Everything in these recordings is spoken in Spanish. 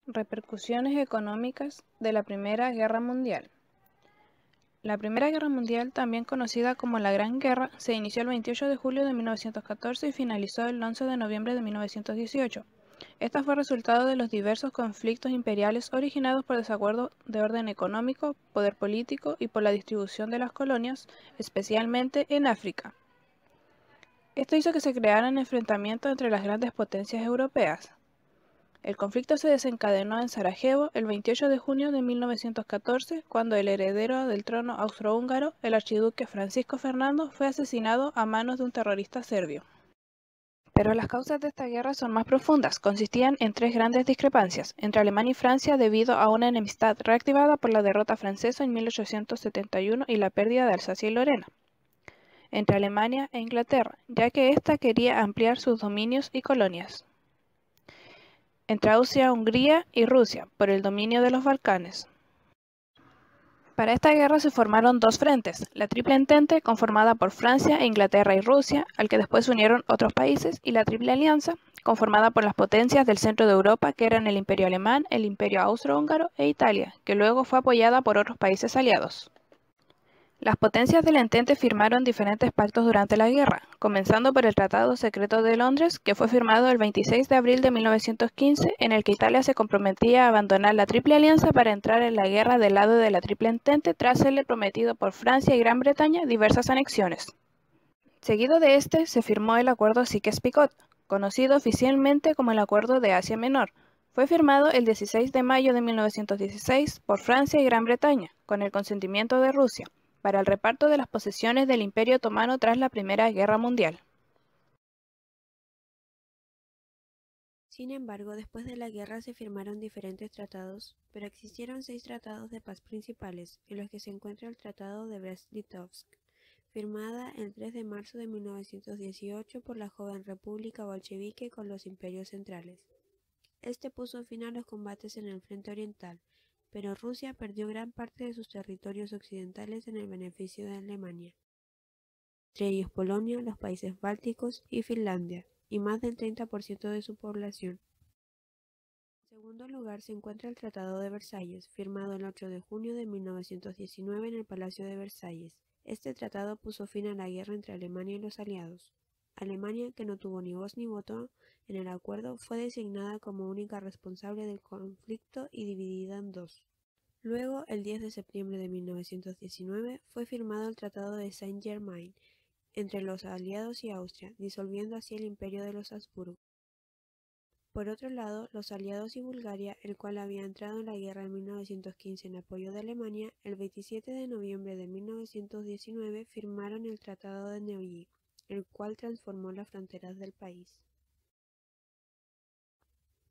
Repercusiones económicas de la Primera Guerra Mundial. La Primera Guerra Mundial, también conocida como la Gran Guerra, se inició el 28 de julio de 1914 y finalizó el 11 de noviembre de 1918. Esta fue resultado de los diversos conflictos imperiales originados por desacuerdos de orden económico, poder político y por la distribución de las colonias, especialmente en África. Esto hizo que se crearan enfrentamientos entre las grandes potencias europeas. El conflicto se desencadenó en Sarajevo el 28 de junio de 1914, cuando el heredero del trono austrohúngaro, el archiduque Francisco Fernando, fue asesinado a manos de un terrorista serbio. Pero las causas de esta guerra son más profundas. Consistían en tres grandes discrepancias entre Alemania y Francia debido a una enemistad reactivada por la derrota francesa en 1871 y la pérdida de Alsacia y Lorena. Entre Alemania e Inglaterra, ya que ésta quería ampliar sus dominios y colonias. Entre Austria-Hungría y Rusia, por el dominio de los Balcanes. Para esta guerra se formaron dos frentes, la Triple Entente, conformada por Francia, Inglaterra y Rusia, al que después se unieron otros países, y la Triple Alianza, conformada por las potencias del centro de Europa, que eran el Imperio Alemán, el Imperio Austrohúngaro e Italia, que luego fue apoyada por otros países aliados. Las potencias del Entente firmaron diferentes pactos durante la guerra, comenzando por el Tratado Secreto de Londres, que fue firmado el 26 de abril de 1915, en el que Italia se comprometía a abandonar la Triple Alianza para entrar en la guerra del lado de la Triple Entente tras serle prometido por Francia y Gran Bretaña diversas anexiones. Seguido de este, se firmó el Acuerdo Sykes-Picot, conocido oficialmente como el Acuerdo de Asia Menor. Fue firmado el 16 de mayo de 1916 por Francia y Gran Bretaña, con el consentimiento de Rusia, para el reparto de las posesiones del Imperio Otomano tras la Primera Guerra Mundial. Sin embargo, después de la guerra se firmaron diferentes tratados, pero existieron 6 tratados de paz principales, en los que se encuentra el Tratado de Brest-Litovsk, firmada el 3 de marzo de 1918 por la joven República Bolchevique con los imperios centrales. Este puso fin a los combates en el frente oriental, pero Rusia perdió gran parte de sus territorios occidentales en el beneficio de Alemania, entre ellos Polonia, los países bálticos y Finlandia, y más del 30% de su población. En segundo lugar se encuentra el Tratado de Versalles, firmado el 8 de junio de 1919 en el Palacio de Versalles. Este tratado puso fin a la guerra entre Alemania y los aliados. Alemania, que no tuvo ni voz ni voto en el acuerdo, fue designada como única responsable del conflicto y dividida en dos. Luego, el 10 de septiembre de 1919, fue firmado el Tratado de Saint-Germain entre los aliados y Austria, disolviendo así el imperio de los Habsburgo. Por otro lado, los aliados y Bulgaria, el cual había entrado en la guerra en 1915 en apoyo de Alemania, el 27 de noviembre de 1919 firmaron el Tratado de Neuilly, el cual transformó las fronteras del país.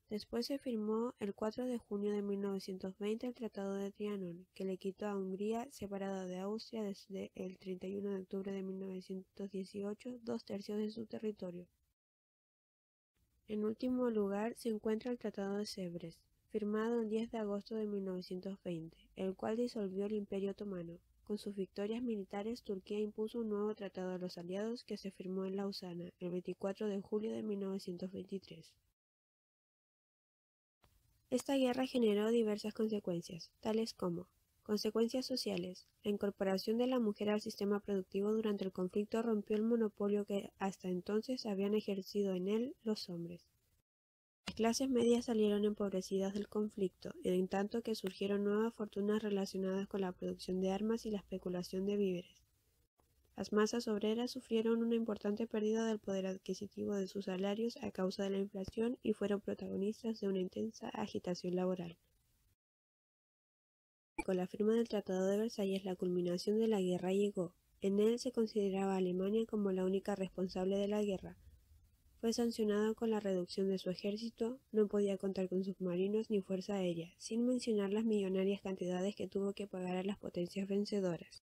Después se firmó el 4 de junio de 1920 el Tratado de Trianón, que le quitó a Hungría, separada de Austria desde el 31 de octubre de 1918, 2/3 de su territorio. En último lugar se encuentra el Tratado de Sèvres, firmado el 10 de agosto de 1920, el cual disolvió el Imperio Otomano. Con sus victorias militares, Turquía impuso un nuevo tratado a los aliados que se firmó en Lausana el 24 de julio de 1923. Esta guerra generó diversas consecuencias, tales como consecuencias sociales. La incorporación de la mujer al sistema productivo durante el conflicto rompió el monopolio que hasta entonces habían ejercido en él los hombres. Las clases medias salieron empobrecidas del conflicto, en tanto que surgieron nuevas fortunas relacionadas con la producción de armas y la especulación de víveres. Las masas obreras sufrieron una importante pérdida del poder adquisitivo de sus salarios a causa de la inflación y fueron protagonistas de una intensa agitación laboral. Con la firma del Tratado de Versalles, la culminación de la guerra llegó. En él se consideraba a Alemania como la única responsable de la guerra. Fue sancionado con la reducción de su ejército, no podía contar con submarinos ni fuerza aérea, sin mencionar las millonarias cantidades que tuvo que pagar a las potencias vencedoras.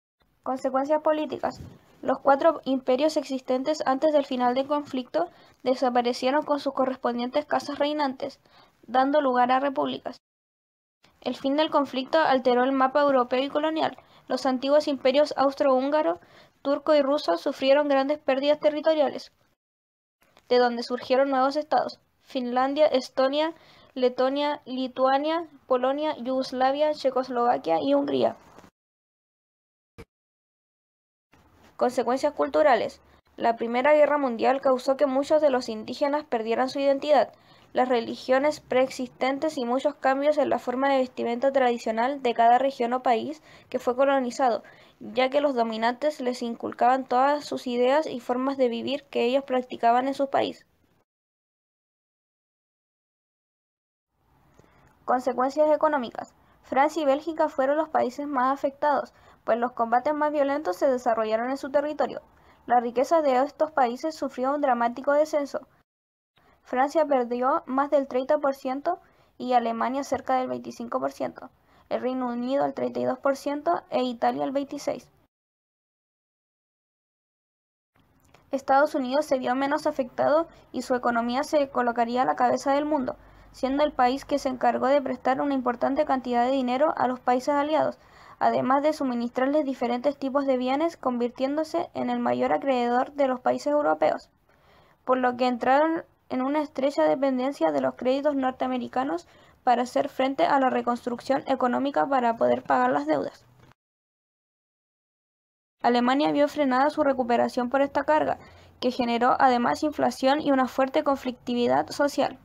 Consecuencias políticas. Los 4 imperios existentes antes del final del conflicto desaparecieron con sus correspondientes casas reinantes, dando lugar a repúblicas. El fin del conflicto alteró el mapa europeo y colonial. Los antiguos imperios austrohúngaro, turco y ruso sufrieron grandes pérdidas territoriales, de donde surgieron nuevos estados: Finlandia, Estonia, Letonia, Lituania, Polonia, Yugoslavia, Checoslovaquia y Hungría. Consecuencias culturales. La Primera Guerra Mundial causó que muchos de los indígenas perdieran su identidad, las religiones preexistentes y muchos cambios en la forma de vestimenta tradicional de cada región o país que fue colonizado, ya que los dominantes les inculcaban todas sus ideas y formas de vivir que ellos practicaban en su país. Consecuencias económicas. Francia y Bélgica fueron los países más afectados, pues los combates más violentos se desarrollaron en su territorio. La riqueza de estos países sufrió un dramático descenso. Francia perdió más del 30% y Alemania cerca del 25%, el Reino Unido el 32% e Italia el 26%. Estados Unidos se vio menos afectado y su economía se colocaría a la cabeza del mundo, siendo el país que se encargó de prestar una importante cantidad de dinero a los países aliados, además de suministrarles diferentes tipos de bienes, convirtiéndose en el mayor acreedor de los países europeos, por lo que entraron en una estrecha dependencia de los créditos norteamericanos para hacer frente a la reconstrucción económica para poder pagar las deudas. Alemania vio frenada su recuperación por esta carga, que generó además inflación y una fuerte conflictividad social.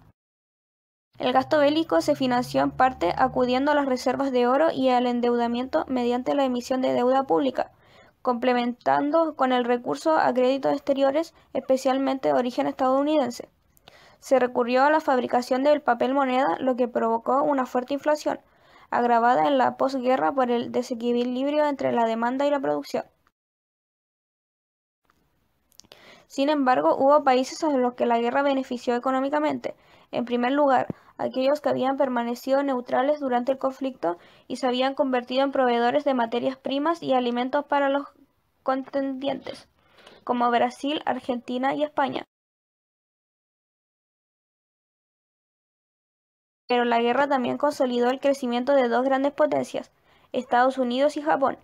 El gasto bélico se financió en parte acudiendo a las reservas de oro y al endeudamiento mediante la emisión de deuda pública, complementando con el recurso a créditos exteriores, especialmente de origen estadounidense. Se recurrió a la fabricación del papel moneda, lo que provocó una fuerte inflación, agravada en la posguerra por el desequilibrio entre la demanda y la producción. Sin embargo, hubo países a los que la guerra benefició económicamente. En primer lugar, aquellos que habían permanecido neutrales durante el conflicto y se habían convertido en proveedores de materias primas y alimentos para los contendientes, como Brasil, Argentina y España. Pero la guerra también consolidó el crecimiento de dos grandes potencias, Estados Unidos y Japón,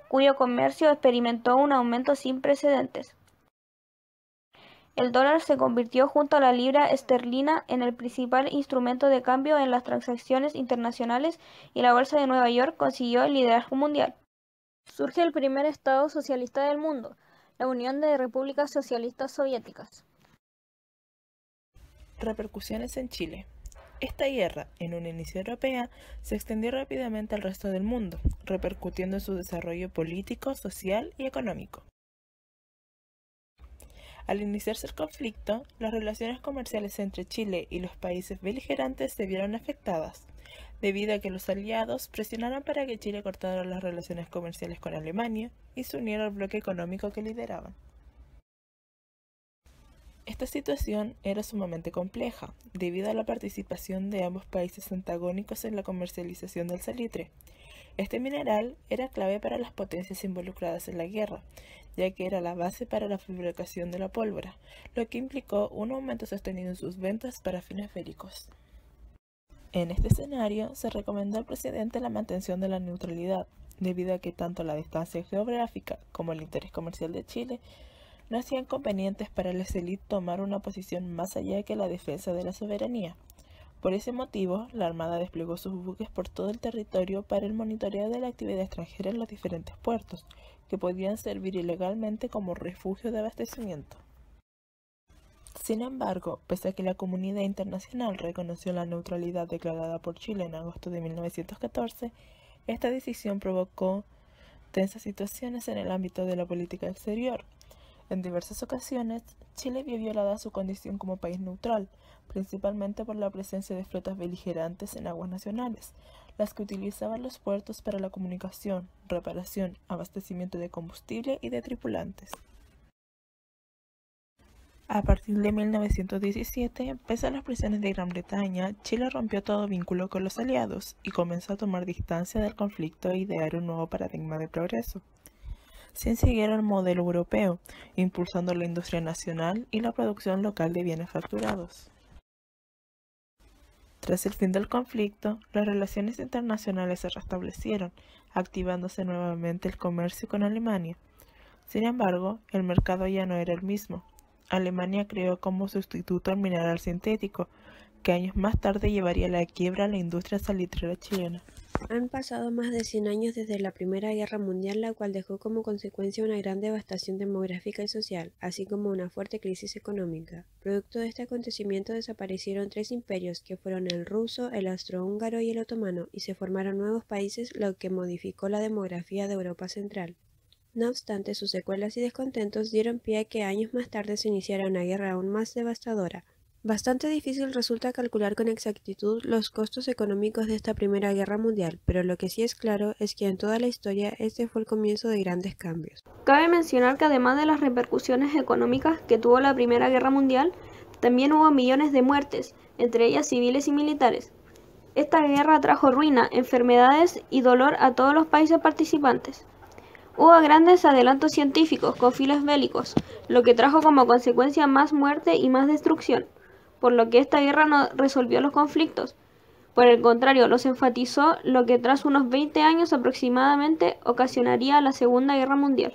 cuyo comercio experimentó un aumento sin precedentes. El dólar se convirtió junto a la libra esterlina en el principal instrumento de cambio en las transacciones internacionales y la Bolsa de Nueva York consiguió el liderazgo mundial. Surge el primer Estado socialista del mundo, la Unión de Repúblicas Socialistas Soviéticas. Repercusiones en Chile. Esta guerra, en una inicio europea, se extendió rápidamente al resto del mundo, repercutiendo en su desarrollo político, social y económico. Al iniciarse el conflicto, las relaciones comerciales entre Chile y los países beligerantes se vieron afectadas, debido a que los aliados presionaron para que Chile cortara las relaciones comerciales con Alemania y se uniera al bloque económico que lideraban. Esta situación era sumamente compleja, debido a la participación de ambos países antagónicos en la comercialización del salitre. Este mineral era clave para las potencias involucradas en la guerra, ya que era la base para la fabricación de la pólvora, lo que implicó un aumento sostenido en sus ventas para fines bélicos. En este escenario, se recomendó al presidente la mantención de la neutralidad, debido a que tanto la distancia geográfica como el interés comercial de Chile no hacían convenientes para las élites tomar una posición más allá que la defensa de la soberanía. Por ese motivo, la Armada desplegó sus buques por todo el territorio para el monitoreo de la actividad extranjera en los diferentes puertos, que podían servir ilegalmente como refugio de abastecimiento. Sin embargo, pese a que la comunidad internacional reconoció la neutralidad declarada por Chile en agosto de 1914, esta decisión provocó tensas situaciones en el ámbito de la política exterior. En diversas ocasiones, Chile vio violada su condición como país neutral, principalmente por la presencia de flotas beligerantes en aguas nacionales, las que utilizaban los puertos para la comunicación, reparación, abastecimiento de combustible y de tripulantes. A partir de 1917, pese a las presiones de Gran Bretaña, Chile rompió todo vínculo con los aliados y comenzó a tomar distancia del conflicto e idear un nuevo paradigma de progreso, sin seguir el modelo europeo, impulsando la industria nacional y la producción local de bienes facturados. Tras el fin del conflicto, las relaciones internacionales se restablecieron, activándose nuevamente el comercio con Alemania. Sin embargo, el mercado ya no era el mismo. Alemania creó como sustituto el mineral sintético, que años más tarde llevaría a la quiebra a la industria salitrera chilena. Han pasado más de 100 años desde la Primera Guerra Mundial, la cual dejó como consecuencia una gran devastación demográfica y social, así como una fuerte crisis económica. Producto de este acontecimiento desaparecieron 3 imperios, que fueron el ruso, el austrohúngaro y el otomano, y se formaron nuevos países, lo que modificó la demografía de Europa Central. No obstante, sus secuelas y descontentos dieron pie a que años más tarde se iniciara una guerra aún más devastadora. Bastante difícil resulta calcular con exactitud los costos económicos de esta Primera Guerra Mundial, pero lo que sí es claro es que en toda la historia este fue el comienzo de grandes cambios. Cabe mencionar que además de las repercusiones económicas que tuvo la Primera Guerra Mundial, también hubo millones de muertes, entre ellas civiles y militares. Esta guerra trajo ruina, enfermedades y dolor a todos los países participantes. Hubo grandes adelantos científicos con fines bélicos, lo que trajo como consecuencia más muerte y más destrucción, por lo que esta guerra no resolvió los conflictos. Por el contrario, los enfatizó, lo que tras unos 20 años aproximadamente ocasionaría la Segunda Guerra Mundial.